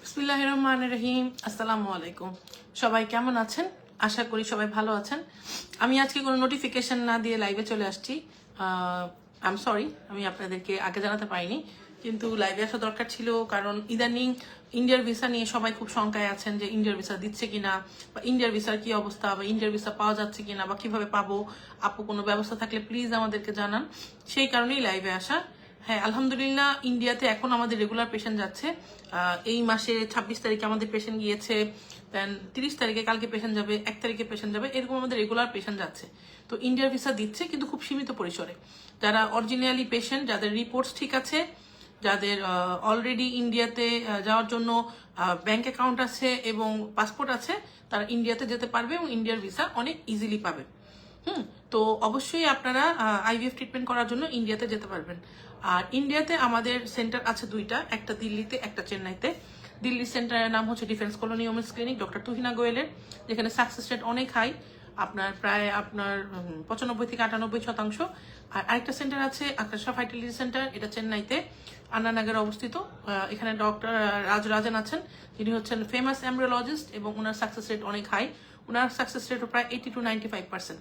বিসমিল্লাহির রহমানির রহিম। আসসালামু আলাইকুম। সবাই কেমন আছেন? আশা করি সবাই ভালো আছেন। আমি আজকে কোনো নোটিফিকেশন না দিয়ে লাইভে চলে আসছি। আই এম সরি, আমি আপনাদেরকে আগে জানাতে পারিনি, কিন্তু লাইভে আসা দরকার ছিল। কারণ ইদানিং ইন্ডিয়ার ভিসা নিয়ে সবাই খুব শঙ্কায় আছেন যে ইন্ডিয়ার ভিসা দিচ্ছে কিনা, বা ইন্ডিয়ার ভিসার কি অবস্থা, বা ইন্ডিয়ার ভিসা পাওয়া যাচ্ছে কিনা, বা কিভাবে পাবো। আপু কোনো ব্যবস্থা থাকলে প্লিজ আমাদেরকে জানান। সেই কারণেই লাইভে আসা। হ্যাঁ, আলহামদুলিল্লাহ ইন্ডিয়াতে এখন আমাদের রেগুলার পেশেন্ট যাচ্ছে। এই মাসে 26 তারিখে আমাদের পেশেন্ট গিয়েছে, দেন 30 তারিখে কালকে পেশেন্ট যাবে, 1 তারিখে পেশেন্ট যাবে, এরকম আমাদের রেগুলার পেশেন্ট যাচ্ছে। তো ইন্ডিয়ার ভিসা দিচ্ছে, কিন্তু খুব সীমিত পরিসরে। যারা অরিজিনালি পেশেন্ট, যাদের রিপোর্টস ঠিক আছে, যাদের অলরেডি ইন্ডিয়াতে যাওয়ার জন্য ব্যাংক অ্যাকাউন্ট আছে এবং পাসপোর্ট আছে, তারা ইন্ডিয়াতে যেতে পারবে এবং ইন্ডিয়ার ভিসা অনেক ইজিলি পাবে। তো অবশ্যই আপনারা আইভিএফ ট্রিটমেন্ট করার জন্য ইন্ডিয়াতে যেতে পারবেন। আর ইন্ডিয়াতে আমাদের সেন্টার আছে দুইটা, একটা দিল্লিতে, একটা চেন্নাইতে। দিল্লির সেন্টারের নাম হচ্ছে Defence Colony Women's Clinic, doctor Tuhina গোয়েলের, যেখানে সাকসেস রেট অনেক হাই, প্রায় 95 থেকে 98%। আর আরেকটা সেন্টার আছে আকাশা ফার্টিলিটি সেন্টার, এটা চেন্নাইতে আন্নানগরে অবস্থিত। এখানে ডক্টর রাজরাজন আছেন, যিনি হচ্ছেন ফেমাস এমব্রিওলজিস্ট, এবং ওনার সাকসেস রেট অনেক হাই। ওনার সাকসেস রেটও প্রায় 80 to 95%।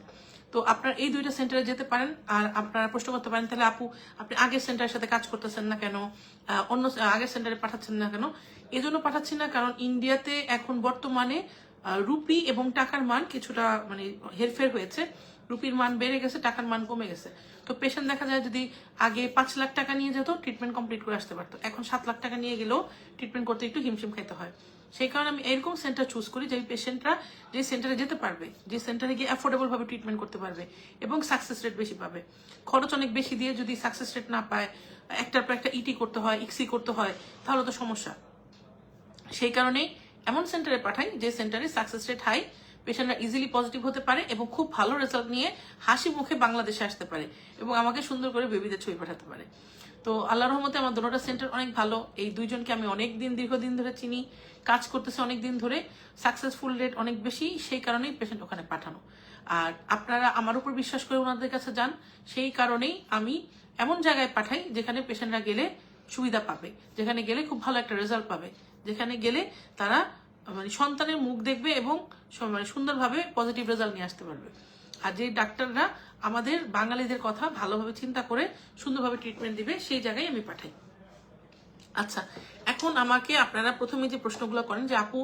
তো আপনার এই দুইটা সেন্টারে যেতে পারেন। আর আপনারা প্রশ্ন করতে পারেন, তাহলে আপু আপনি আগের সেন্টারের সাথে কাজ করতেছেন না কেন, অন্য আগের সেন্টারে পাঠাচ্ছেন না কেন? এই জন্য পাঠাচ্ছি না, কারণ ইন্ডিয়াতে এখন বর্তমানে রুপি এবং টাকার মান কিছুটা হেরফের হয়েছে। রুপির মান বেড়ে গেছে, টাকার মান কমে গেছে। তো পেশেন্ট দেখা যায় যদি আগে 5 লাখ টাকা নিয়ে যেত, ট্রিটমেন্ট কমপ্লিট করে আসতে পারতো, এখন 7 লাখ টাকা নিয়ে গেলেও ট্রিটমেন্ট করতে একটু হিমশিম খাইতে হয়। সেই কারণে আমি এরকম সেন্টার চুজ করি যে পেশেন্টরা যে সেন্টারে যেতে পারবে, যে সেন্টারে গিয়ে অ্যাফোর্ডেবল ভাবে ট্রিটমেন্ট করতে পারবে এবং সাকসেস রেট বেশি পাবে। খরচ অনেক বেশি দিয়ে যদি সাকসেস রেট না পায়, একটার পর একটা ইটি করতে হয়, ইক্সি করতে হয়, তাহলে তো সমস্যা। সেই কারণেই এমন সেন্টারে পাঠাই যে সেন্টারে সাকসেস রেট হাই, পেশেন্টরা ইজিলি পজিটিভ হতে পারে এবং খুব ভালো রেজাল্ট নিয়ে হাসি মুখে বাংলাদেশে আসতে পারে এবং আমাকে সুন্দর করে বেবিদের ছবি পাঠাতে পারে। তো আল্লাহর রহমতে আমার দুটোটা সেন্টার অনেক ভালো। এই দুইজনকে আমি দীর্ঘদিন ধরে চিনি, কাজ করতেছে অনেক দিন ধরে, সাকসেসফুল রেট অনেক বেশি, সেই কারণেই পেশেন্ট ওখানে পাঠানো। আর আপনারা আমার উপর বিশ্বাস করে ওনাদের কাছে যান, সেই কারণেই আমি এমন জায়গায় পাঠাই যেখানে পেশেন্টরা গেলে সুবিধা পাবে, যেখানে গেলে খুব ভালো একটা রেজাল্ট পাবে, যেখানে গেলে তারা সন্তানের মুখ দেখবে এবং সুন্দরভাবে পজিটিভ রেজাল্ট নিয়ে আসতে পারবে। আর যে ডাক্তাররা আমাদের বাঙালিদের কথা ভালোভাবে চিন্তা করে সুন্দরভাবে ট্রিটমেন্ট দিবে, সেই জায়গায় আমি পাঠাই। আচ্ছা, এখন আমাকে আপনারা প্রথমে যে প্রশ্নগুলো করেন যে আপু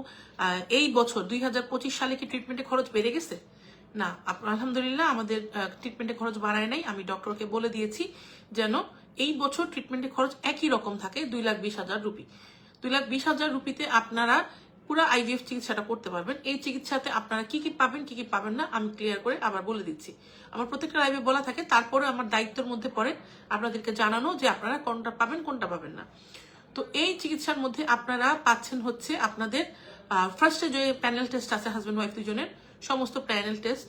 এই বছর 2025 সালে কি ট্রিটমেন্টের খরচ বেড়ে গেছে? না, আলহামদুলিল্লাহ আমাদের ট্রিটমেন্টের খরচ বাড়ায় নাই। আমি ডক্টরকে বলে দিয়েছি যেন এই বছর ট্রিটমেন্টের খরচ একই রকম থাকে, 2,20,000 রুপি। 2,20,000 রুপিতে আপনারা পুরো আইভিএফ চিকিৎসাটা করতে পারবেন। এই চিকিৎসাতে আপনারা কি কি পাবেন, কি কি পাবেন না, আমি ক্লিয়ার করে আবার বলে দিচ্ছি। আমার প্রত্যেকটা লাইভে বলা থাকে, তারপরে আমার দায়িত্বের মধ্যে পড়ে আপনাদেরকে জানানো যে আপনারা কোনটা পাবেন, কোনটা পাবেন না। তো এই চিকিৎসার মধ্যে আপনারা পাচ্ছেন হচ্ছে আপনাদের ফার্স্টে যে প্যানেল টেস্ট আছে হাজব্যান্ড ওয়াইফ দুজনের, সমস্ত প্যানেল টেস্ট।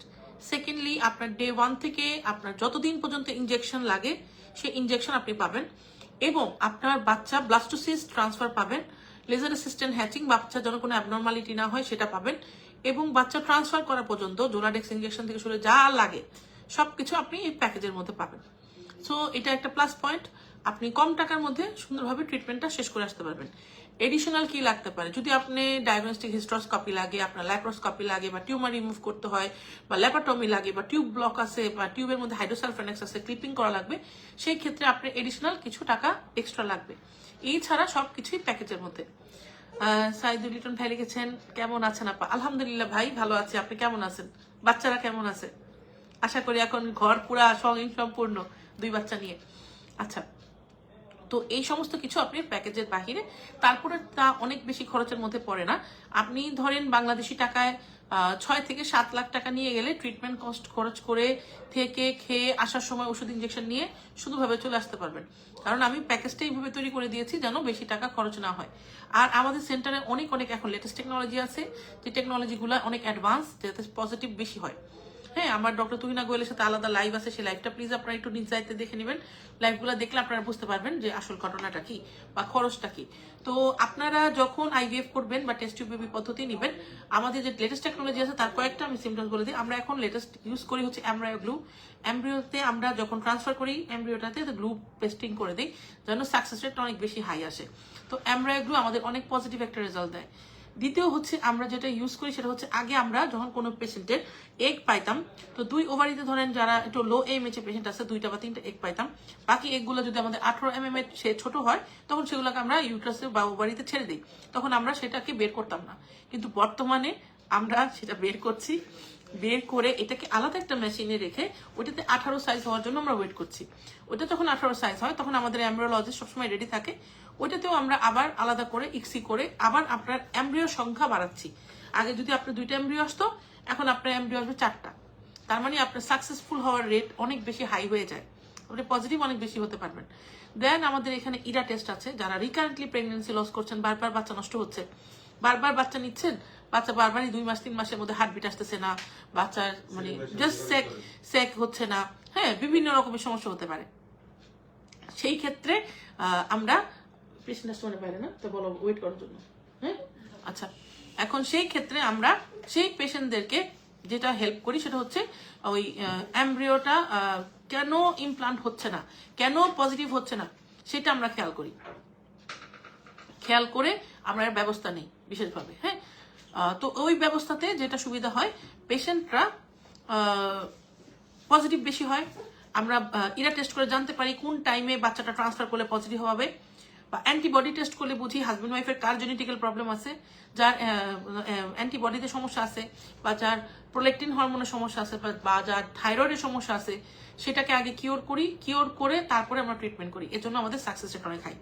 সেকেন্ডলি আপনার ডে 1 থেকে আপনার যতদিন পর্যন্ত ইনজেকশন লাগে সেই ইনজেকশন আপনি পাবেন, এবং আপনার বাচ্চা ব্লাস্টোসিস্ট ট্রান্সফার পাবেন, লেজার অ্যাসিস্ট্যান্ট হ্যাচিং, বাচ্চা যেন কোনো অ্যাবনর্মালিটি না হয় সেটা পাবেন, এবং বাচ্চা ট্রান্সফার করা পর্যন্ত জোলাডেক্স ইনজেকশন থেকে শুরু যা লাগে সবকিছু আপনি এই প্যাকেজের মধ্যে পাবেন। সো এটা একটা প্লাস পয়েন্ট, আপনি কম টাকার মধ্যে সুন্দরভাবে ট্রিটমেন্টটা শেষ করে আসতে পারবেন। এডিশনাল কি লাগতে পারে, যদি আপনি ডায়াগনস্টিক হিস্ট্রোস্কোপি লাগে, আপনার ল্যাপ্রোস্কোপি লাগে, বা টিউমার রিমুভ করতে হয়, বা ল্যাপাটমি লাগে, বা টিউব ব্লক আছে, বা টিউবের মধ্যে হাইড্রোসালফানেক্স আছে, ক্লিপিং করা লাগবে, সেই ক্ষেত্রে আপনার এডিশনাল কিছু টাকা এক্সট্রা লাগবে। এই ছাড়া সবকিছুই প্যাকেজের মধ্যে। সাইদুল লিটন ভাই লিখেছেন, কেমন আছেন আপা? আলহামদুলিল্লাহ ভাই, ভালো আছে। আপনি কেমন আছেন? বাচ্চারা কেমন আছে? আশা করি এখন ঘর পুরা সম্পূর্ণ 2 বাচ্চা নিয়ে। আচ্ছা, তো এই সমস্ত কিছু আপনি প্যাকেজের বাহিরে, তারপরে তা অনেক বেশি খরচের মধ্যে পড়ে না। আপনি ধরেন বাংলাদেশি টাকায় 6 থেকে 7 লাখ টাকা নিয়ে গেলে ট্রিটমেন্ট কস্ট খরচ করে থেকে খেয়ে আসার সময় ওষুধ ইনজেকশন নিয়ে শুধুভাবে চলে আসতে পারবেন। কারণ আমি প্যাকেজটা এইভাবে তৈরি করে দিয়েছি যেন বেশি টাকা খরচ না হয়। আর আমাদের সেন্টারে অনেক এখন লেটেস্ট টেকনোলজি আছে, যে টেকনোলজিগুলো অনেক অ্যাডভান্স, যাতে পজিটিভ বেশি হয়। হ্যাঁ, আমার ডক্টর তুহিনা গোয়েলের সাথে আলাদা লাইভ আছে, সেই লাইভটা প্লিজ আপনারা একটু নিজ দেখে নেবেন। লাইভগুলো দেখলে আপনারা বুঝতে পারবেন যে আসল ঘটনাটা কি বা খরচটা কি। তো আপনারা যখন আইভিএফ করবেন বা টেস্ট টিউব বেবি পদ্ধতি নেবেন, আমাদের যে লেটেস্ট টেকনোলজি আছে তার কয়েকটা আমি সিমটমস বলে দিই। আমরা এখন লেটেস্ট ইউজ করি হচ্ছে এমব্রায়ো গ্লু। এমব্রিওতে আমরা যখন ট্রান্সফার করি এমব্রিওটাতে গ্লু পেস্টিং করে দিই যেন সাকসেস রেটটা অনেক বেশি হাই আসে। তো এমব্রায়ো গ্লু আমাদের অনেক পজিটিভ একটা রেজাল্ট দেয়। দ্বিতীয় হচ্ছে আমরা যেটা ইউজ করি সেটা হচ্ছে আগে আমরা যখন কোনো পেশেন্টের এগ পাইতাম, তো 2 ওভারিতে ধরেন যারা একটু লো AMH এর পেশেন্ট আছে 2টা বা 3টা এগ পাইতাম, বাকি এগগুলো যদি আমাদের 18 mm এর সে ছোট হয় তখন সেগুলোকে আমরা ইউট্রাসে বা ওভারিতে ছেড়ে দিই, তখন আমরা সেটাকে বের করতাম না। কিন্তু বর্তমানে আমরা সেটা বের করছি, বের করে এটাকে আলাদা একটা মেশিনে রেখে ওইটাতে 18 সাইজ হওয়ার জন্য আমরা ওয়েট করছি। ওইটা যখন 18 সাইজ হয় তখন আমাদের এমব্রিওলজিস্ট সবসময় রেডি থাকে, ওইটাতেও আমরা আবার আলাদা করে ইক্সি করে আবার আপনার এমব্রিওর সংখ্যা বাড়াচ্ছি। আগে যদি আপনার 2টা এমব্রিও আসতো, এখন আপনার এমব্রিও আসবে 4টা। তার মানে আপনার সাকসেসফুল হওয়ার রেট অনেক বেশি হাই হয়ে যায়, আপনি পজিটিভ অনেক বেশি হতে পারবেন। দেন আমাদের এখানে ইরা টেস্ট আছে, যারা রিকারেন্টলি প্রেগনেন্সি লস করছেন, বারবার বাচ্চা নষ্ট হচ্ছে, বারবার বাচ্চা নিচ্ছেন, বাচ্চা বারবারই 2 মাস 3 মাসের মধ্যে হার্টবিট আসতেছে না, বাচ্চার মানে জাস্ট সেক হচ্ছে না, হ্যাঁ বিভিন্ন রকমের সমস্যা হতে পারে। সেই ক্ষেত্রে আমরা পেশেন্ট আসতে পারে না, তো বলো ওয়েট করার জন্য, হ্যাঁ আচ্ছা। এখন সেই ক্ষেত্রে আমরা সেই পেশেন্টদেরকে যেটা হেল্প করি সেটা হচ্ছে ওই এমব্রিওটা কেন ইমপ্লান্ট হচ্ছে না, কেন পজিটিভ হচ্ছে না, সেটা আমরা খেয়াল করি, খেয়াল করে আমরা এর ব্যবস্থা নেই বিশেষভাবে। হ্যাঁ, তো ওই ব্যবস্থাতে যেটা সুবিধা হয়, পেশেন্টরা পজিটিভ বেশি হয়। আমরা ইরা টেস্ট করে জানতে পারি কোন টাইমে বাচ্চাটা ট্রান্সফার করলে পজিটিভ হবে, বা অ্যান্টিবডি টেস্ট করলে বুঝি হাজব্যান্ড ওয়াইফের কার জেনেটিক্যাল প্রবলেম আছে, যার অ্যান্টিবডিতে সমস্যা আছে, বা যার প্রোলেকটিন হরমোনের সমস্যা আছে, বা যার থাইরয়েডের সমস্যা আছে, সেটাকে আগে কিওর করি, কিওর করে তারপরে আমরা ট্রিটমেন্ট করি। এর জন্য আমাদের সাকসেস রেট অনেক হাই।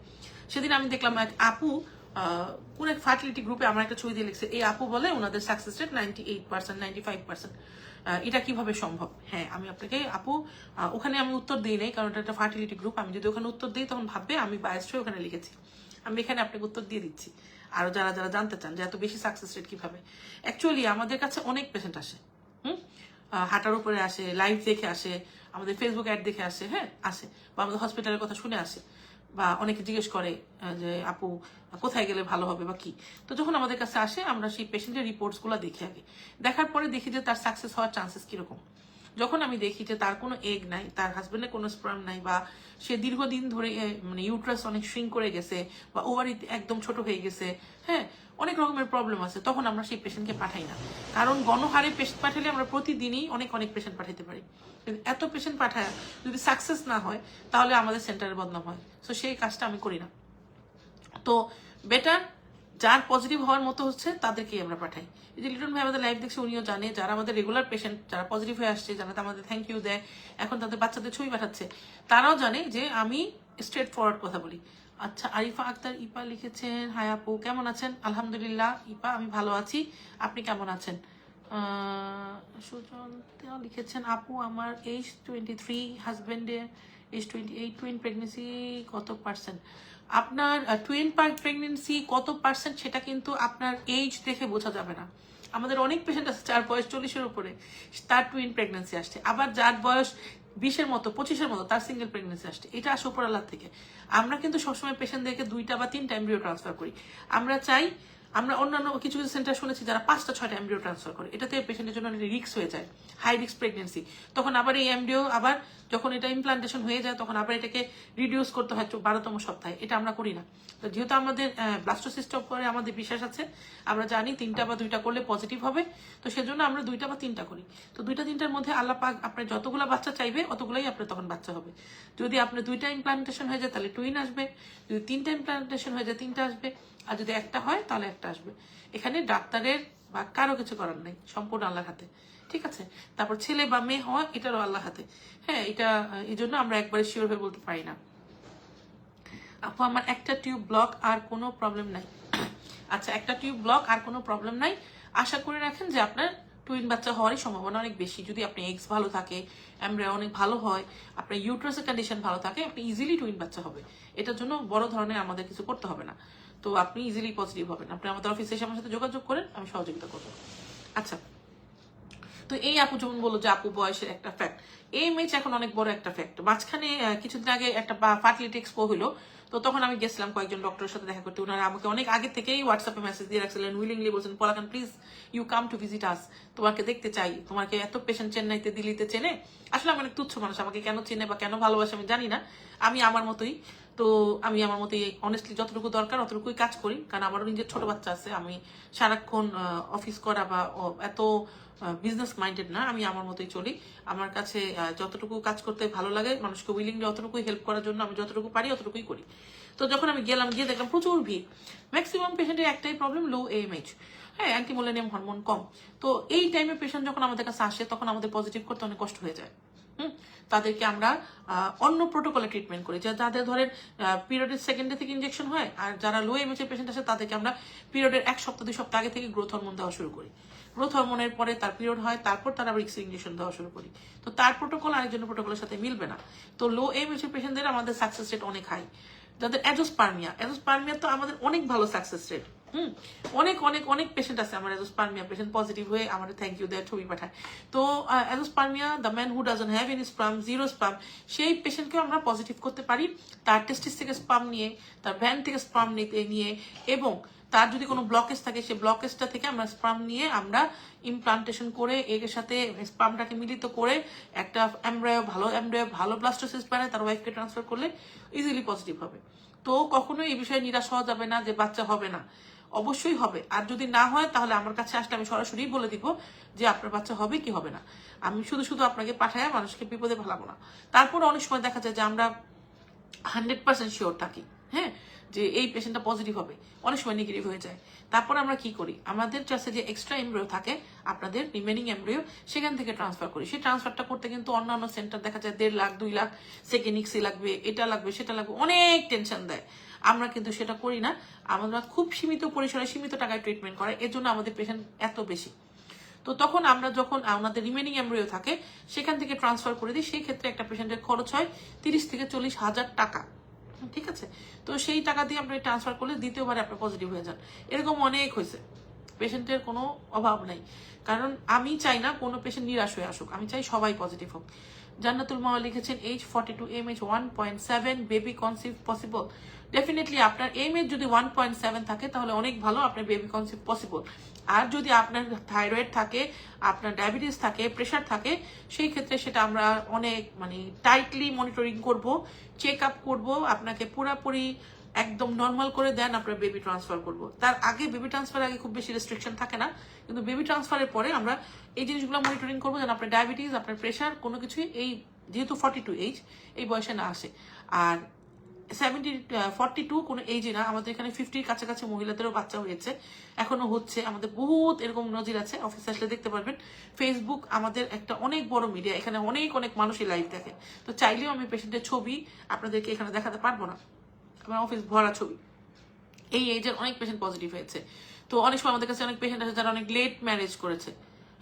সেদিন আমি দেখলাম এক আপু কোন এক ফার্টিলিটি গ্রুপে আমার একটা ছবি দিয়ে লিখছে, এই আপু বলে ওনাদের সাকসেস রেট 98%, 95%। এটা কিভাবে সম্ভব? হ্যাঁ, আমি আপনাকে আপু ওখানে আমি উত্তর দিই নাই, কারণ এটা একটা ফার্টিলিটি গ্রুপ। আমি যদি ওখানে উত্তর দিই তখন ভাববে আমি বায়াসড হয়ে ওখানে লিখেছি। আমি এখানে আপনাকে উত্তর দিয়ে দিচ্ছি। আরো যারা যারা জানতে চান যে এত বেশি সাকসেস রেট কিভাবে, অ্যাকচুয়ালি আমাদের কাছে অনেক পেশেন্ট আসে, হাঁটার উপরে আসে, লাইভ দেখে আসে, আমাদের ফেসবুক অ্যাড দেখে আসে, হ্যাঁ আসে, বা আমাদের হসপিটালের কথা শুনে আসে, বা অনেকে জিজ্ঞেস করে যে আপু কোথায় গেলে ভালো হবে বা কি। তো যখন আমাদের কাছে আসে আমরা সেই পেশেন্টের রিপোর্টসগুলো দেখি, আগে দেখার পরে দেখি যে তার সাকসেস হওয়ার চান্সেস কিরকম। যখন আমি দেখি যে তার কোনো এগ নাই, তার হাজবেন্ডের কোনো স্পার্ম নাই, বা সে দীর্ঘদিন ধরে মানে ইউট্রাস অনেক শ্রিঙ্ক করে গেছে, বা ওভারি একদম ছোট হয়ে গেছে, হ্যাঁ অনেক রকমের প্রবলেম আছে, তখন আমরা সেই পেশেন্টকে পাঠাই না। কারণ গণহারে পেশেন্ট পাঠালে আমরা প্রতিদিনই অনেক অনেক পেশেন্ট পাঠাতে পারি, কিন্তু এত পেশেন্ট পাঠায় যদি সাকসেস না হয় তাহলে আমাদের সেন্টারের বদনাম হয়। সো সেই কাজটা আমি করি না। তো বেটার যার পজিটিভ হওয়ার মতো হচ্ছে তাদেরকেই আমরা পাঠাই। এই যে লিটন ভাই আমাদের লাইভ দেখছে, উনিও জানে, যারা আমাদের রেগুলার পেশেন্ট, যারা পজিটিভ হয়ে আসছে, যারা আমাদের থ্যাংক ইউ দেয়, এখন তাদের বাচ্চাদের ছবি পাঠাচ্ছে, তারাও জানে যে আমি স্ট্রেট ফরওয়ার্ড কথা বলি। আচ্ছা, আরিফা আক্তার ইপা লিখেছেন, হাই আপু কেমন আছেন? আলহামদুলিল্লাহ ইপা, আমি ভালো আছি, আপনি কেমন আছেন? সুজন লিখেছেন, আপু আমার এজ 23, হাজবেন্ডের এজ 28, টুইন প্রেগনেন্সি কত পার্সেন্ট? আপনার টুইন প্রেগনেন্সি কত পার্সেন্ট সেটা কিন্তু আপনার এজ দেখে বোঝা যাবে না। আমাদের অনেক পেশেন্ট আছে যার বয়স 40-এর উপরে, তার টুইন প্রেগনেন্সি আসছে, আবার যার বয়স 20-এর মতো 25-এর মতো তার সিঙ্গেল প্রেগনেন্সি আসছে। এটা আসে উপর আল্লাহ থেকে। আমরা কিন্তু সবসময় পেশেন্টদেরকে 2টা বা 3টা এমব্রিও ট্রান্সফার করি। আমরা চাই, আমরা অন্যান্য কিছু কিছু সেন্টার শুনেছি যারা 5টা 6টা এমব্রিও ট্রান্সফার করে, এটাতে পেশেন্টের জন্য রিস্ক হয়ে যায়, হাই রিস্ক প্রেগনেন্সি। তখন আবার এই এমব্রিও আবার যখন এটা ইমপ্লান্টেশন হয়ে যায় তখন আবার এটাকে রিডিউস করতে হয় 12তম সপ্তাহে। এটা আমরা করি না। তো যেহেতু আমাদের ব্লাস্টোসিস্টের উপরে আমাদের বিশ্বাস আছে, আমরা জানি 3টা বা 2টা করলে পজিটিভ হবে, তো সেজন্য আমরা 2টা বা 3টা করি। তো 2টা 3টার মধ্যে আল্লাহ পাক আপনার যতগুলো বাচ্চা চাইবে অতগুলোই আপনার তখন বাচ্চা হবে। যদি আপনার 2টা ইমপ্লান্টেশন হয়ে যায় তাহলে টুইন আসবে, যদি 3টা ইমপ্লান্টেশন হয়ে যায় 3টা আসবে, আর যদি একটা হয় তাহলে একটা আসবে। এখানে ডাক্তারের বা কারো কিছু করার নেই, সম্পূর্ণ আল্লাহর হাতে, ঠিক আছে? তারপর ছেলে বা মেয়ে হওয়া এটারও আল্লাহর হাতে। হ্যাঁ, এটা এই জন্য আমরা একবারে শিওর হয়ে বলতে পারি না। আপু আমার একটা টিউব ব্লক আর কোনো প্রবলেম নাই। আচ্ছা, একটা টিউব ব্লক আর কোনো প্রবলেম নাই, আশা করে রাখেন যে আপনার টুইন বাচ্চা হওয়ারই সম্ভাবনা অনেক বেশি। যদি আপনি এগস ভালো থাকে, এমব্রিও অনেক ভালো হয়, আপনার ইউট্রাসের কন্ডিশন ভালো থাকে, আপনি ইজিলি টুইন বাচ্চা হবে। এটার জন্য বড় ধরনের আমাদের কিছু করতে হবে না। তো আপনি ইজিলি পজিটিভ হবেন। আপনি আমাদের অফিসে এসে আমার সাথে যোগাযোগ করেন, আমি সহযোগিতা করবো। আচ্ছা, তো এই আপু যেমন বললো যে আপু বয়সের একটা ফ্যাক্ট, এই মেচ এখন অনেক বড় একটা ফ্যাক্ট। মাঝখানে কিছুদিন আগে একটা ফার্টিলিটি এক্সপো হলো, তো তখন আমি গেছিলাম কয়েকজন ডক্টরের সাথে দেখা করতে। ওনারা আমাকে অনেক আগে থেকেই হোয়াটসঅ্যাপে মেসেজ দিয়ে রাখছিলেন, উইলিংলি বলছেন পলাকান please you come to visit us, তোমাকে দেখতে চাই, তোমাকে এত পেশেন্ট চেন্নাইতে দিল্লিতে চেনে। আসলে আমি অনেক তুচ্ছ মানুষ, আমাকে কেন চেনে বা কেন ভালোবাসে আমি জানি না, আমি আমার মতোই। তো আমি আমার মতে অনেস্টলি যতটুকু দরকার অতটুকুই কাজ করি, কারণ আমারও নিজের ছোট বাচ্চা আছে। আমি সারাক্ষণ অফিস করা বা এত বিজনেস মাইন্ডেড না, আমি আমার মতোই চলি। আমার কাছে যতটুকু কাজ করতে ভালো লাগে, মানুষকে উইলিংলি অতটুকুই হেল্প করার জন্য আমি যতটুকু পারি অতটুকুই করি। তো যখন আমি গেলাম, গিয়ে দেখলাম প্রচুর ভিড়। ম্যাক্সিমাম পেশেন্টের একটাই প্রবলেম, লো AMH, হ্যাঁ, অ্যান্টিমোলেনিয়াম হরমোন কম। তো এই টাইমে পেশেন্ট যখন আমাদের কাছে আসে তখন আমাদের পজিটিভ করতে অনেক কষ্ট হয়ে যায়। তাদেরকে আমরা অন্য প্রোটোকলে ট্রিটমেন্ট করি। যাদের ধরেন পিরিয়ডের সেকেন্ড ডে থেকে ইনজেকশন হয়, আর যারা লো AMH এর পেশেন্ট আসে তাদেরকে আমরা পিরিয়ডের 1 সপ্তাহ 2 সপ্তাহ আগে থেকে গ্রোথ হরমোন দেওয়া শুরু করি। গ্রোথ হরমোনের পরে তার পিরিয়ড হয়, তারপর তারা আবার ইনজেকশন দেওয়া শুরু করি। তো তার প্রোটোকল আরেকজনের প্রোটোকলের সাথে মিলবে না। তো লো AMH এর পেশেন্টদের আমাদের সাকসেস রেট অনেক হাই। যাদের অ্যাজোস্পার্মিয়া তো আমাদের অনেক ভালো সাকসেস রেট। অনেক অনেক অনেক পেশেন্ট আছে আমার অ্যাজোস্পার্মিয়া পেশেন্ট পজিটিভ হয়ে আমার থ্যাংক ইউ দেয় ছবি পাঠায়। তো azoospermia, the man who doesn't have any sperm, zero sperm, সেই পেশেন্টকেও আমরা পজিটিভ করতে পারি। তার টেস্টিস থেকে স্পার্ম নিয়ে, তার ভ্যান থেকে স্পার্ম নিয়ে, এবং তার যদি কোনো ব্লকেজ থাকে সেই ব্লকেজটা থেকে আমরা স্পার্ম নিয়ে আমরা ইমপ্লান্টেশন করে এর সাথে স্পার্মটাকে মিলিত করে একটা ভালো ব্লাস্টোসিস্ট বানায় তার ওয়াইফকে ট্রান্সফার করলে ইজিলি পজিটিভ হবে। তো কখনোই এই বিষয়ে নিরাশ হওয়া যাবে না যে বাচ্চা হবে না, অবশ্যই হবে। আর যদি না হয় তাহলে আমার কাছে আসলে আমি সরাসরি বলে দিব যে আপনার বাচ্চা হবে কি হবে না। আমি শুধু আপনাকে পাঠায় মানুষকে বিপদে ফেলাবো না। তারপর অনেক সময় দেখা যায় যে আমরা 100% শিওর থাকি, হ্যাঁ, যে এই পেশেন্টটা পজিটিভ হবে, অনেক সময় নেগেটিভ হয়ে যায়। তারপর আমরা কি করি, আমাদের কাছে যে এক্সট্রা এমব্রিও থাকে, আপনাদের রিমেনিং এমব্রিও, সেখান থেকে ট্রান্সফার করি। সেই ট্রান্সফারটা করতে কিন্তু অন্যান্য সেন্টার দেখা যায় 1.5 লাখ 2 লাখ, সেকেনিক্সি লাগবে, এটা লাগবে সেটা লাগবে, অনেক টেনশন দেয়। আমরা কিন্তু সেটা করি না। আমরা খুব সীমিত পরিসরে সীমিত টাকায় ট্রিটমেন্ট করে, এর জন্য আমাদের পেশেন্ট এত বেশি। তো তখন আমরা যখন আমাদের রিমেনিং এমব্রিও থাকে সেখান থেকে ট্রান্সফার করে দিই, সেই ক্ষেত্রে একটা পেশেন্টের খরচ হয় 30 থেকে 40 হাজার টাকা, ঠিক আছে। তো সেই টাকা দিয়ে আপনি ট্রান্সফার করলে দ্বিতীয়বারে আপনি পজিটিভ হয়ে যান। এরকম অনেক হয়েছে, পেশেন্টের কোনো অভাব নাই। কারণ আমি চাই না কোনো পেশেন্ট নিরাশ হয়ে আসুক, আমি চাই সবাই পজিটিভ হোক। জান্নাতুল মাওয়া লিখেছেন age 42, AMH 1.7, baby conceive possible. Definitely আপনার AMH যদি 1.7 থাকে তাহলে অনেক ভালো, আপনার বেবি কনসিভ পসিবল। আর যদি আপনার থাইরয়েড থাকে, আপনার ডায়াবেটিস থাকে, প্রেশার থাকে, সেই ক্ষেত্রে সেটা আমরা অনেক টাইটলি মনিটরিং করব, চেক আপ করবো, আপনাকে পুরোপুরি একদম নর্মাল করে দেন আপনার বেবি ট্রান্সফার করব। তার আগে বেবি ট্রান্সফার আগে খুব বেশি রেস্ট্রিকশন থাকে না, কিন্তু বেবি ট্রান্সফারের পরে আমরা এই জিনিসগুলো মনিটরিং করবো যেন আপনার ডায়াবেটিস, আপনার প্রেশার কোনো কিছুই এই যেহেতু 42 এজ এই বয়সে না আসে। আর 42 কোনো এজই না, আমাদের এখানে 50 কাছাকাছি মহিলাদেরও বাচ্চা হয়েছে, এখনো হচ্ছে। আমাদের বহুত এরকম নজির আছে, অফিসে আসলে দেখতে পারবেন। ফেসবুক আমাদের একটা অনেক বড় মিডিয়া, এখানে অনেক অনেক মানুষই লাইভ দেখে। তো চাইলেও আমি পেশেন্টের ছবি আপনাদেরকে এখানে দেখাতে পারবো না, আমার অফিস ভরা ছবি। এই এজের অনেক পেশেন্ট পজিটিভ হয়েছে। তো অনেক সময় আমাদের কাছে অনেক পেশেন্ট আছে যারা অনেক লেট ম্যারেজ করেছে,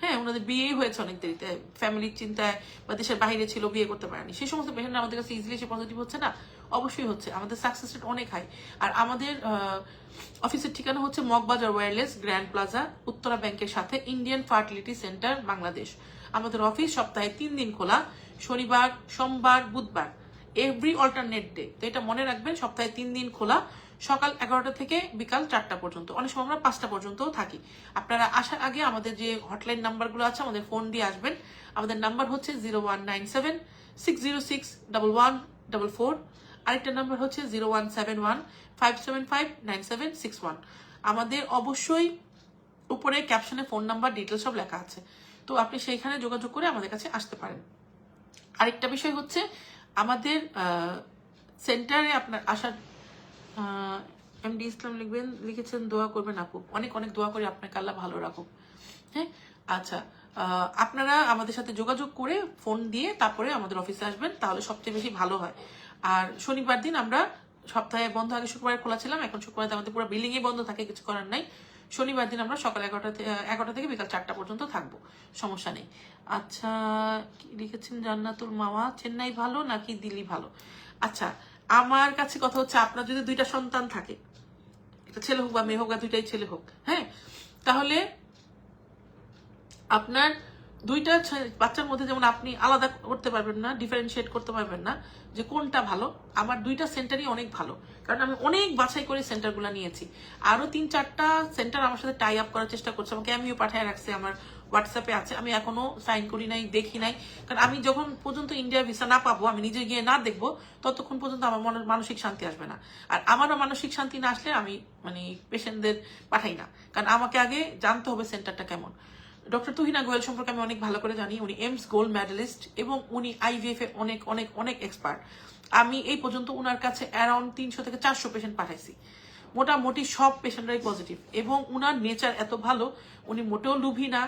হ্যাঁ, ওনাদের বিয়েই হয়েছে অনেক দেরিতে, ফ্যামিলির চিন্তায় বা দেশের বাইরে ছিল, বিয়ে করতে পারেনি। সেই সমস্ত পেশেন্ট আমাদের কাছে ইজিলি সে পজিটিভ হচ্ছে না, অবশ্যই হচ্ছে। আমাদের সাকসেস রেট অনেক হাই। আর আমাদের অফিসের ঠিকানা হচ্ছে Moghbazar wireless grand plaza, Uttara ব্যাংকের সাথে, ইন্ডিয়ান ফার্টিলিটি সেন্টার বাংলাদেশ। আমাদের অফিস সপ্তাহে 3 দিন খোলা, শনিবার, সোমবার, বুধবার, এভরি অল্টারনেট ডে। তো এটা মনে রাখবেন, সপ্তাহে 3 দিন খোলা, সকাল 11টা থেকে বিকাল 4টা পর্যন্ত, অনেক সময় আমরা 5টা পর্যন্তও থাকি। আপনারা আসার আগে আমাদের যে হটলাইন নাম্বারগুলো আছে আমাদের ফোন দিয়ে আসবেন। আমাদের নাম্বার হচ্ছে 0197 606 1144, আরেকটা নাম্বার হচ্ছে 0171 575 9761। আমাদের অবশ্যই উপরে ক্যাপশনে ফোন নাম্বার ডিটেলস সব লেখা আছে, তো আপনি সেইখানে যোগাযোগ করে আমাদের কাছে আসতে পারেন। আরেকটা বিষয় হচ্ছে আমাদের সেন্টারে আপনার আসার এমডি ইসলাম লিখেছেন দোয়া করবেন আপু, অনেক অনেক দোয়া করি আপনাকে আল্লাহ ভালো রাখুক। হ্যাঁ, আচ্ছা, আপনারা আমাদের সাথে যোগাযোগ করে ফোন দিয়ে তারপরে আমাদের অফিসে আসবেন, তাহলে সবচেয়ে বেশি ভালো হয়। আর শনিবার দিন আমরা সপ্তাহে বন্ধ, আগে শুক্রবারে খোলা ছিলাম, এখন শুক্রবারে আমাদের পুরো বিল্ডিংয়ে বন্ধ থাকে, কিছু করার নাই। শনিবার দিন আমরা সকাল 11টা থেকে বিকাল 4টা পর্যন্ত থাকবো, সমস্যা নেই। আচ্ছা, কি লিখেছেন জান্নাতুল মাওয়া, চেন্নাই ভালো নাকি দিল্লি ভালো? আচ্ছা, আমার কাছে কথা হচ্ছে, আপনার যদি 2টা সন্তান থাকে, একটা ছেলে হোক বা মেয়ে হোক বা 2টাই ছেলে হোক, হ্যাঁ, তাহলে আপনার দুইটা বাচ্চার মধ্যে যেমন আপনি আলাদা করতে পারবেন না, ডিফারেন্সিয়েট করতে পারবেন না যে কোনটা ভালো, আমার দুইটা সেন্টারই অনেক ভালো, কারণ আমি অনেক বাছাই করে সেন্টারগুলো নিয়েছি। আরো 3-4টা সেন্টার আমার সাথে টাই আপ করার চেষ্টা করছে, আমাকে আমিও পাঠিয়ে রাখছে, আমার হোয়াটসঅ্যাপে আছে, আমি এখনো সাইন করি নাই, দেখি নাই, কারণ আমি যখন পর্যন্ত ইন্ডিয়া ভিসা না পাবো, আমি নিজে গিয়ে না দেখবো, ততক্ষণ পর্যন্ত আমার মনের মানসিক শান্তি আসবে না। আর আমারও মানসিক শান্তি না আসলে আমি মানে পেশেন্টদের পাঠাই না, কারণ আমাকে আগে জানতে হবে সেন্টারটা কেমন। ডক্টর তুহিনা গোয়েল সম্পর্কে আমি অনেক ভালো করে জানি, উনি এমস গোল্ড মেডালিস্ট এবং উনি আইভিএফ এ অনেক অনেক অনেক এক্সপার্ট। আমি এই পর্যন্ত উনার কাছে অ্যারাউন্ড 300 থেকে 400 পেশেন্ট পাঠাইছি, মোটামুটি সব পেশেন্টরাই পজিটিভ, এবং উনার নেচার এত ভালো, উনি মোটেও লুভি না,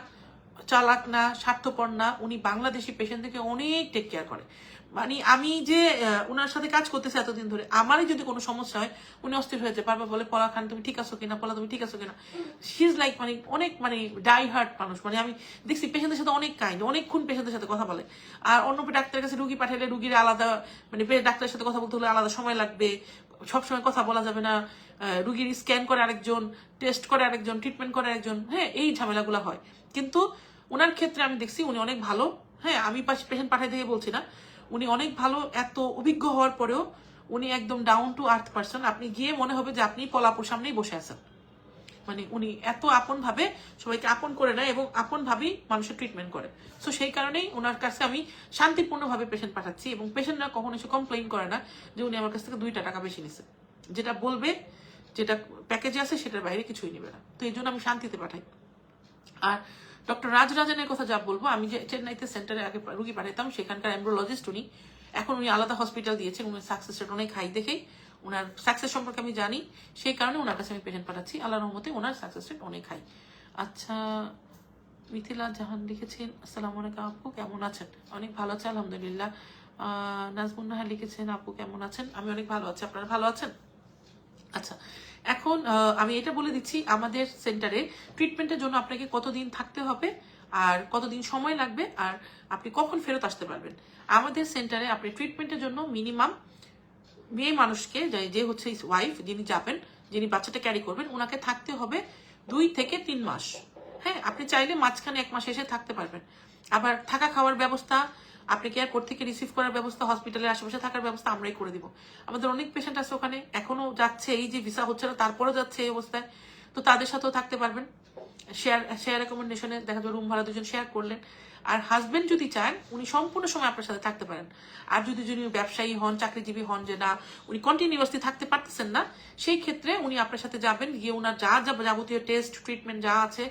চালাক না, স্বার্থপর না, উনি বাংলাদেশি পেশেন্টদেরকে অনেক টেক কেয়ার করে। মানে আমি যে ওনার সাথে কাজ করতেছি এতদিন ধরে, আমারই যদি কোনো সমস্যা হয় উনি অস্থির হয়েছে, বারবার বলে পলা খান তুমি ঠিক আছো কিনা, পলা তুমি ঠিক আছো কিনা। শি ইজ লাইক মানে অনেক মানে ডাই হার্ট মানুষ, মানে আমি দেখছি পেশেন্টের সাথে অনেক কাইন্ড, অনেকক্ষণ পেশেন্টের সাথে কথা বলে। আর অন্য ডাক্তারের কাছে রুগী পাঠালে রুগীর আলাদা মানে ডাক্তারের সাথে কথা বলতে হলে আলাদা সময় লাগবে, সবসময় কথা বলা যাবে না, রুগীর স্ক্যান করে আরেকজন, টেস্ট করে আরেকজন, ট্রিটমেন্ট করে আরেকজন, হ্যাঁ এই ঝামেলাগুলো হয়। কিন্তু ওনার ক্ষেত্রে আমি দেখছি উনি অনেক ভালো, হ্যাঁ আমি পেশেন্ট পাঠাই থেকে বলছি না, উনি অনেক ভালো, এত অভিজ্ঞ হওয়ার পরেও উনি একদম ডাউন টু আর্থ পার্সন, আপনি গিয়ে মনে হবে যে আপনি পলাপুর সামনেই বসে আছেন। মানে উনি এত আপন ভাবে সবাইকে আপন করে নেয় এবং আপন ভাবেই মানুষের ট্রিটমেন্ট করে। সো সেই কারণেই ওনার কাছে আমি শান্তিপূর্ণভাবে পেশেন্ট পাঠাচ্ছি, এবং পেশেন্টরা কখনো এসে কমপ্লেইন করে না যে উনি আমার কাছ থেকে 2 টাকা বেশি নিছে, যেটা বলবে যেটা প্যাকেজে আছে সেটার বাইরে কিছুই নেবে না। তো এই জন্য আমি শান্তিতে পাঠাই। আর ডক্টর রাজরাজনের কথা যা বলবো, আমি যে চেন্নাইতে সেন্টারে আগে রুগী পাঠাতাম, সেখানকার এমব্রোলজিস্ট উনি, এখন উনি আলাদা হসপিটাল দিয়েছেন, উনি সাকসেস রেট অনেক হাই দেখেই ওনার সাকসেস সম্পর্কে আমি জানি, সেই কারণে ওনার কাছে আমি পেশেন্ট পাঠাচ্ছি, আল্লাহর রহমতে ওনার সাকসেস রেট অনেক হাই। আচ্ছা, মিথিলা জাহান লিখেছেন আসসালামু আলাইকুম আপু কেমন আছেন? অনেক ভালো আছে আলহামদুলিল্লাহ। নাজমুন নাহা লিখেছেন আপু কেমন আছেন? আমি অনেক ভালো আছি, আপনারা ভালো আছেন? আচ্ছা, এখন আমি এটা বলে দিচ্ছি, আমাদের সেন্টারে ট্রিটমেন্টের জন্য আপনাকে কতদিন থাকতে হবে আর কতদিন সময় লাগবে আর আপনি কখন ফেরত আসতে পারবেন। আমাদের সেন্টারে আপনি ট্রিটমেন্টের জন্য মিনিমাম মেয়ে মানুষকে, যে হচ্ছে ওয়াইফ যিনি যাবেন, যিনি বাচ্চাটা ক্যারি করবেন, ওনাকে থাকতে হবে 2 থেকে 3 মাস। হ্যাঁ, আপনি চাইলে মাঝখানে 1 মাস এসে থাকতে পারবেন। আবার থাকা খাওয়ার ব্যবস্থা, আপনি এয়ারপোর্ট থেকে রিসিভ করার ব্যবস্থা, হসপিটালের আশেপাশে থাকার ব্যবস্থা আমরাই করে দিব। আমাদের অনেক পেশেন্ট আছে ওখানে, এখনো যাচ্ছে, এই যে ভিসা হচ্ছে না তারপরেও যাচ্ছে এই অবস্থায়, তো তাদের সাথেও থাকতে পারবেন। শেয়ার রেকমেন্ডেশনে দেখা যায় রুম ভাড়া 2জন শেয়ার করলেন। আর হাজবেন্ড যদি চান উনি সম্পূর্ণ সময় আপনার সাথে থাকতে পারেন। আর যদি ব্যবসায়ী হন, চাকরিজীবী হন, যে না উনি কন্টিনিউয়াসলি থাকতে পারতেছেন না, সেই ক্ষেত্রে উনি আপনার সাথে যাবেন, গিয়ে ওনার যা যাবতীয় টেস্ট ট্রিটমেন্ট যা আছে,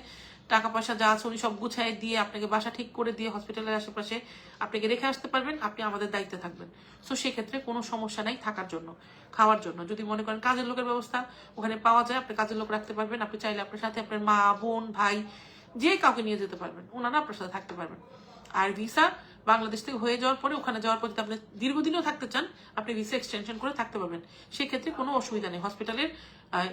টাকা পয়সা যা আছে, উনি সব গুছাই দিয়ে আপনাকে বাসা ঠিক করে দিয়ে হসপিটালের আশেপাশে আপনাকে রেখে আসতে পারবেন, আপনি আমাদের দায়িত্বে থাকবেন। সো সেক্ষেত্রে কোনো সমস্যা নাই থাকার জন্য, খাওয়ার জন্য। যদি মনে করেন কাজের লোকের ব্যবস্থা ওখানে পাওয়া যায়, আপনি কাজের লোক রাখতে পারবেন, আপনি চাইলে আপনার সাথে আপনার মা, বোন, ভাই যে কাউকে নিয়ে যেতে পারবেন, ওনারা আপনার সাথে থাকতে পারবেন। আর ভিসা বাংলাদেশ থেকে হয়ে যাওয়ার পরে, ওখানে যাওয়ার পর যদি আপনি দীর্ঘদিনও থাকতে চান, আপনি ভিসা এক্সটেনশন করে থাকতে পারবেন, সেক্ষেত্রে কোনো অসুবিধা নেই। হসপিটালের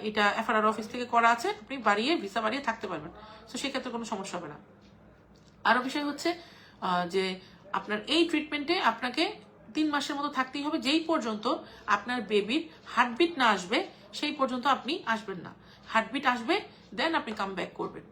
এটা এফআরআর অফিস থেকে করা আছে, আপনি ভিসা বাড়িয়ে থাকতে পারবেন, তো সেক্ষেত্রে কোনো সমস্যা হবে না। আরো বিষয় হচ্ছে যে আপনার এই ট্রিটমেন্টে আপনাকে 3 মাসের মতো থাকতেই হবে, যেই পর্যন্ত আপনার বেবির হার্টবিট না আসবে সেই পর্যন্ত আপনি আসবেন না। হার্টবিট আসবে দেন আপনি কাম ব্যাক করবেন।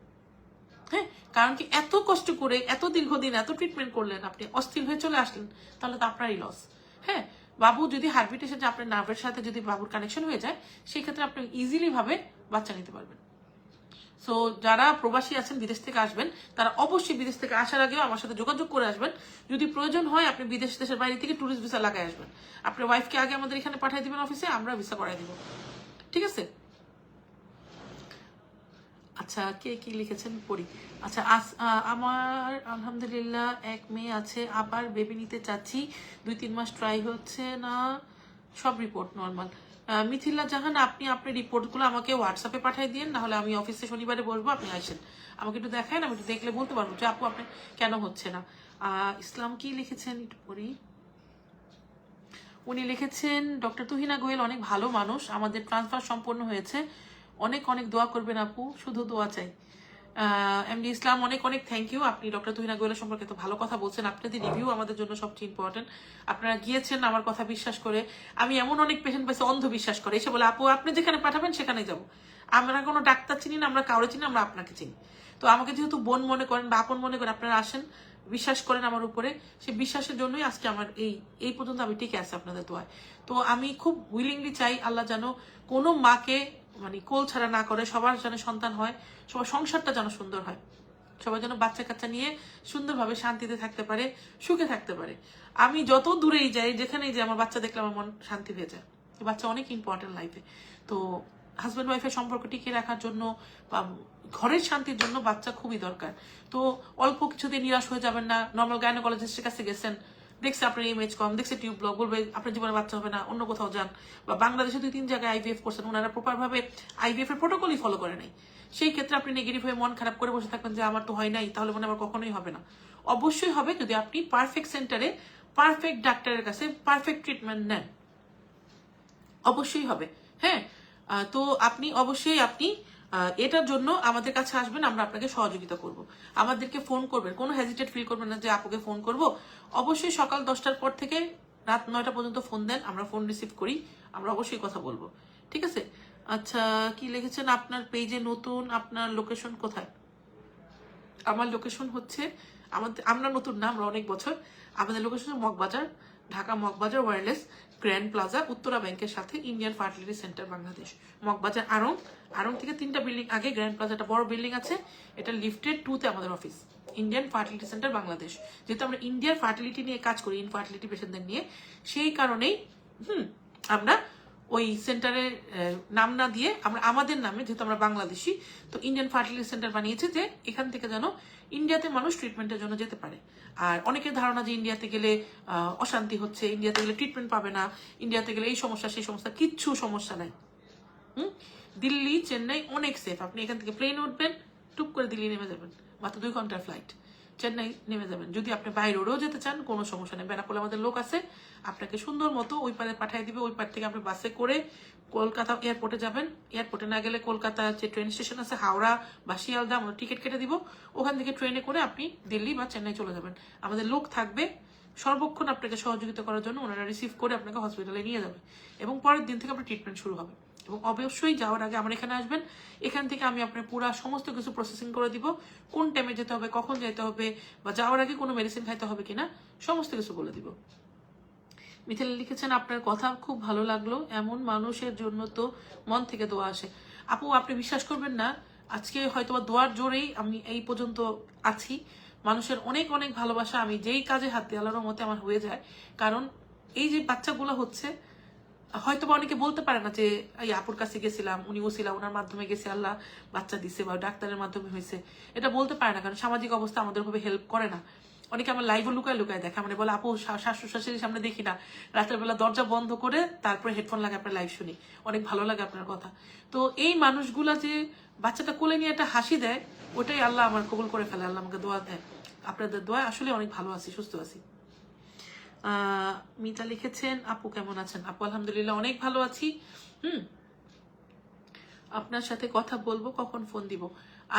হ্যাঁ, কারণ কি এত কষ্ট করে এত দীর্ঘদিন এত ট্রিটমেন্ট করলেন, আপনি অস্থির হয়ে চলে আসলেন, তাহলে তো আপনারই লস। হ্যাঁ, বাবু যদি হার্টবিট এসে যে আপনার নার্ভের সাথে যদি বাবুর কানেকশন হয়ে যায়, সেই ক্ষেত্রে আপনি ইজিলি ভাবে বাচ্চা নিতে পারবেন। সো যারা প্রবাসী আছেন, বিদেশ থেকে আসবেন, তারা অবশ্যই বিদেশ থেকে আসার আগেও আমার সাথে যোগাযোগ করে আসবেন। যদি প্রয়োজন হয় আপনি দেশের বাইরে থেকে ট্যুরিস্ট ভিসা লাগাই আসবেন, আপনার ওয়াইফকে আগে আমাদের এখানে পাঠিয়ে দিবেন অফিসে, আমরা ভিসা করাই দিব, ঠিক আছে? আচ্ছা, কে কি লিখেছেন পড়ি। আচ্ছা, আমার আলহামদুলিল্লাহ 1 মেয়ে আছে, আবার বেবি নিতে চাচ্ছি, 2-3 মাস ট্রাই হচ্ছে না, সব রিপোর্ট নর্মাল। মিথিলা জাহান, আপনি আপনার রিপোর্টগুলো আমাকে হোয়াটসঅ্যাপে পাঠিয়ে দিন, নাহলে আমি অফিসে শনিবারে বসবো, আপনি আসেন, আমাকে একটু দেখায় না, আমি একটু দেখলে বলতে পারবো যে আপু আপনি কেন হচ্ছে না। ইসলাম কি লিখেছেন একটু পড়ি। উনি লিখেছেন ডক্টর তুহিনা গোয়েল অনেক ভালো মানুষ, আমাদের ট্রান্সফার সম্পন্ন হয়েছে, অনেক অনেক দোয়া করবেন আপু, শুধু দোয়া চাই। এমডি ইসলাম, অনেক অনেক থ্যাংক ইউ, আপনি ডক্টর তুহিনা গোয়েলের সম্পর্কে তো ভালো কথা বলছেন, আপনাদের রিভিউ আমাদের জন্য সবচেয়ে ইম্পর্টেন্ট। আপনারা গিয়েছেন আমার কথা বিশ্বাস করে। আমি এমন অনেক পেশেন্ট পাইছি অন্ধ বিশ্বাস করে, এসে বলে আপু আপনি যেখানে পাঠাবেন সেখানেই যাবো। আমরা কোনো ডাক্তার চিনি না, আমরা কাউরে চিনি, আমরা আপনাকে চিনি। তো আমাকে যেহেতু বোন মনে করেন বা আপন মনে করেন, আপনারা আসেন, বিশ্বাস করেন আমার উপরে, সেই বিশ্বাসের জন্যই আজকে আমার এই পর্যন্ত আমি টিকে আছি আপনাদের দোয়ায়। তো আমি খুব উইলিংলি চাই আল্লাহ যেন কোনো মাকে মানে কোল ছাড়া না করে, সবার যেন সন্তান হয়, সবার সংসারটা যেন সুন্দর হয়, সবাই যেন বাচ্চা কাচ্চা নিয়ে সুন্দরভাবে শান্তিতে থাকতে পারে, সুখে থাকতে পারে। আমি যত দূরেই যাই, যেখানেই যাই, আমার বাচ্চা দেখলে আমার মন শান্তি হয়ে যায়। বাচ্চা অনেক ইম্পর্টেন্ট লাইফে। তো হাজব্যান্ড ওয়াইফের সম্পর্ক টিকিয়ে রাখার জন্য বা ঘরের শান্তির জন্য বাচ্চা খুবই দরকার। তো অল্প কিছুতে নিরাশ হয়ে যাবেন না। নর্মাল গাইনোকোলজিস্টের কাছে গেছেন, দেখছে আপনার ইমেজ কম, দেখছে টিউব ব্লক, বলবে আপনার জীবনে বাচ্চা হবে না, অন্য কোথাও যান। বা বাংলাদেশে 2-3 জায়গায় আইভিএফ করছেন, ওনারা প্রপারভাবে আইভিএফ এর প্রোটোকলই ফলো করে নাই। সেই ক্ষেত্রে আপনি নেগেটিভ হয়ে মন খারাপ করে বসে থাকবেন যে আমার তো হয় নাই, তাহলে মনে আবার কখনোই হবে না। অবশ্যই হবে যদি আপনি পারফেক্ট সেন্টারে, পারফেক্ট ডাক্তারের কাছে পারফেক্ট ট্রিটমেন্ট নেন, অবশ্যই হবে। হ্যাঁ, তো আপনি অবশ্যই এটার জন্য আমাদের কাছে আসবেন, আমরা আপনাকে সহযোগিতা করব। আমাদেরকে ফোন করবেন, কোনো হেজিটেট ফিল করবেন না যে আপুকে ফোন করব। অবশ্যই সকাল 10টার পর থেকে রাত 9টা পর্যন্ত ফোন দেন, আমরা ফোন রিসিভ করি, আমরা অবশ্যই কথা বলবো। ঠিক আছে? আচ্ছা, কি লিখেছেন? আপনার পেজে নতুন, আপনার লোকেশন কোথায়? আমার লোকেশন হচ্ছে, আমরা নতুন না, আমরা অনেক বছর। আমাদের লোকেশন হচ্ছে Moghbazar, Dhaka Moghbazar wireless grand plaza, Uttara ব্যাংকের সাথে, Indian fertility centre Bangladesh. Moghbazar আড়ং থেকে 3টা বিল্ডিং আগে গ্র্যান্ড প্লাজা, একটা বড় বিল্ডিং আছে, এটা লিফটেড 2-তে আমাদের office, Indian fertility centre Bangladesh. যেহেতু আমরা ইন্ডিয়ার ফার্টিলিটি নিয়ে কাজ করি, ইনফার্টিলিটি পেশেন্টদের নিয়ে, সেই কারণেই আমরা ওই সেন্টারের নাম না দিয়ে আমরা আমাদের নামে, যেহেতু আমরা বাংলাদেশি, তো ইন্ডিয়ান ফার্টিলিটি সেন্টার বানিয়েছে, যে এখান থেকে যেন ইন্ডিয়াতে মানুষ ট্রিটমেন্টের জন্য যেতে পারে। আর অনেকের ধারণা যে ইন্ডিয়াতে গেলে অশান্তি হচ্ছে, ইন্ডিয়াতে গেলে ট্রিটমেন্ট পাবে না, ইন্ডিয়াতে গেলে এই সমস্যা সেই সমস্যা, কিচ্ছু সমস্যা নাই। দিল্লি, চেন্নাই অনেক সেফ। আপনি এখান থেকে প্লেন উঠবেন, টুপ করে দিল্লি নেমে যাবেন, মাত্র 2 ঘন্টার ফ্লাইট, চেন্নাই নেমে যাবেন। যদি আপনি বাই রোডেও যেতে চান, কোনো সমস্যা নেই, বেনাপোলে আমাদের লোক আছে, আপনাকে সুন্দর মতো ওই পারে পাঠিয়ে দিবে। ওই পার থেকে আপনি বাসে করে কলকাতা এয়ারপোর্টে যাবেন, এয়ারপোর্টে না গেলে কলকাতা যে ট্রেন স্টেশন আছে হাওড়া বা শিয়ালদা, আমরা টিকিট কেটে দিব, ওখান থেকে ট্রেনে করে আপনি দিল্লি বা চেন্নাই চলে যাবেন। আমাদের লোক থাকবে সর্বক্ষণ আপনাকে সহযোগিতা করার জন্য, ওনারা রিসিভ করে আপনাকে হসপিটালে নিয়ে যাবে এবং পরের দিন থেকে আপনার ট্রিটমেন্ট শুরু হবে। এবং অবশ্যই যাওয়ার আগে আমার এখানে আসবেন, এখান থেকে আমি আপনার পুরো সমস্ত কিছু প্রসেসিং করে দিব, কোন টাইমে যেতে হবে, কখন যেতে হবে, বা যাওয়ার আগে কোনো মেডিসিন খাইতে হবে কিনা, সমস্ত কিছু বলে দিব। মিথালি লিখেছেন, আপনার কথা খুব ভালো লাগলো, এমন মানুষের জন্য তো মন থেকে দোয়া আসে। আপু, আপনি বিশ্বাস করবেন না, আজকে হয়তো দোয়ার জোরেই আমি এই পর্যন্ত আছি। মানুষের অনেক অনেক ভালোবাসা, আমি যেই কাজে হাত দিই আল্লাহর মতে আমার হয়ে যায়। কারণ এই যে বাচ্চাগুলো হচ্ছে, হয়তো বা অনেকে বলতে পারে না যে এই আপুর কাছে গেছিলাম, উনি ওসিলা, ওনার মাধ্যমে গেছে, আল্লাহ বাচ্চা দিছে, বা ডাক্তারের মাধ্যমে হয়েছে, এটা বলতে পারে না, কারণ সামাজিক অবস্থা আমাদের ভাবে হেল্প করে না। অনেকে আমার লাইভও লুকায় লুকায় দেখে, মানে বলে আপু শাশুড় শাশুড়ির সামনে দেখি না, রাতের বেলা দরজা বন্ধ করে তারপরে হেডফোন লাগে আপনার লাইভ শুনি, অনেক ভালো লাগে আপনার কথা। তো এই মানুষগুলা যে বাচ্চাটা কোলে নিয়ে একটা হাসি দেয়, ওটাই আল্লাহ আমার কবুল করে ফেলে, আল্লাহ আমাকে দোয়া দেয়। আপনাদের দোয়া আসলে অনেক ভালো আছি, সুস্থ আছি। মিতা লিখেছেন, আপু কেমন আছেন? আপু আলহামদুলিল্লাহ অনেক ভালো আছি। আপনার সাথে কথা বলবো, কখন ফোন দিব?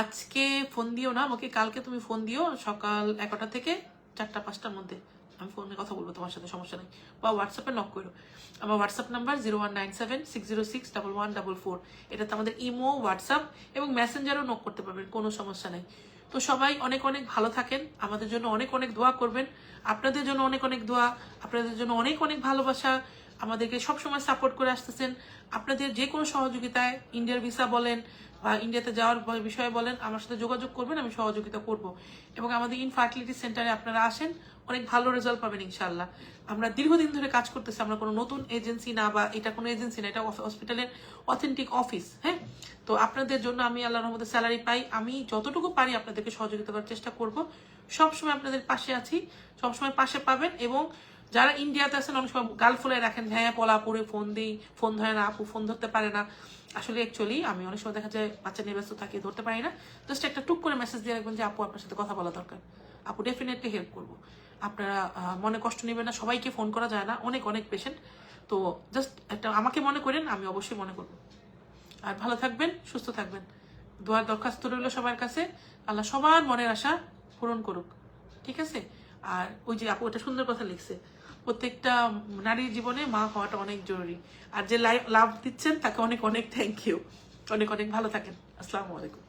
আজকে ফোন দিও না আমাকে, কালকে তুমি ফোন দিও সকাল 11টা থেকে 4টা-5টার মধ্যে, আমি ফোনে কথা বলবো তোমার সাথে, সমস্যা নেই। বা হোয়াটসঅ্যাপে নক করো, আমার হোয়াটসঅ্যাপ নাম্বার 0197606144। এটাতে আমাদের ইমো, হোয়াটসঅ্যাপ এবং মেসেঞ্জারও নক করতে পারবেন, কোনো সমস্যা নেই। তো সবাই অনেক অনেক ভালো থাকেন, আমাদের জন্য অনেক অনেক দোয়া করবেন, আপনাদের জন্য অনেক অনেক দোয়া, আপনাদের জন্য অনেক অনেক ভালোবাসা। আমাদেরকে সবসময় সাপোর্ট করে আসতেছেন। আপনাদের যে কোনো সহযোগিতায়, ইন্ডিয়ার ভিসা বলেন বা ইন্ডিয়াতে যাওয়ার বিষয়ে বলেন, আমার সাথে যোগাযোগ করবেন, আমি সহযোগিতা করব। এবং আমাদের ইনফার্টিলিটি সেন্টারে আপনারা আসেন, অনেক ভালো রেজাল্ট পাবেন ইনশাল্লাহ। আমরা দীর্ঘদিন ধরে কাজ করতেছি, আমরা কোনো নতুন এজেন্সি না, বা এটা কোনো এজেন্সি না, এটা হসপিটালের অথেন্টিক অফিস। হ্যাঁ, তো আপনাদের জন্য আমি আল্লাহর রহমতে স্যালারি পাই, আমি যতটুকু পারি আপনাদেরকে সহযোগিতা করার চেষ্টা করব। সবসময় আপনাদের পাশে আছি, সবসময় পাশে পাবেন। এবং যারা ইন্ডিয়াতে আছেন, অনেক সময় গাল ফুলে রাখেন, হ্যাঁ পলা পরে ফোন দিই, ফোন ধরে না, আপু ফোন ধরতে পারে না। আসলে অ্যাকচুয়ালি আমি অনেক সময় দেখা যায় বাচ্চা নিয়ে ব্যস্ত থাকি, ধরতে পারি না। জাস্ট একটা টুক করে মেসেজ দিয়ে রাখবেন যে আপু আপনার সাথে কথা বলা দরকার, আপু ডেফিনেটলি হেল্প করবো। আপনারা মনে কষ্ট নেবেন না, সবাইকে ফোন করা যায় না, অনেক অনেক পেশেন্ট। তো জাস্ট একটা আমাকে মনে করেন, আমি অবশ্যই মনে করবো। আর ভালো থাকবেন, সুস্থ থাকবেন, দোয়ার দরখাস্ত রইল সবার কাছে, আল্লাহ সবার মনের আশা পূরণ করুক। ঠিক আছে? আর ওই যে আপু ওটা সুন্দর কথা লিখছে, প্রত্যেকটা নারীর জীবনে মা হওয়াটা অনেক জরুরি। আর যে লাভ দিচ্ছেন তাকে অনেক অনেক থ্যাংক ইউ। অনেক অনেক ভালো থাকেন। আসসালামু আলাইকুম।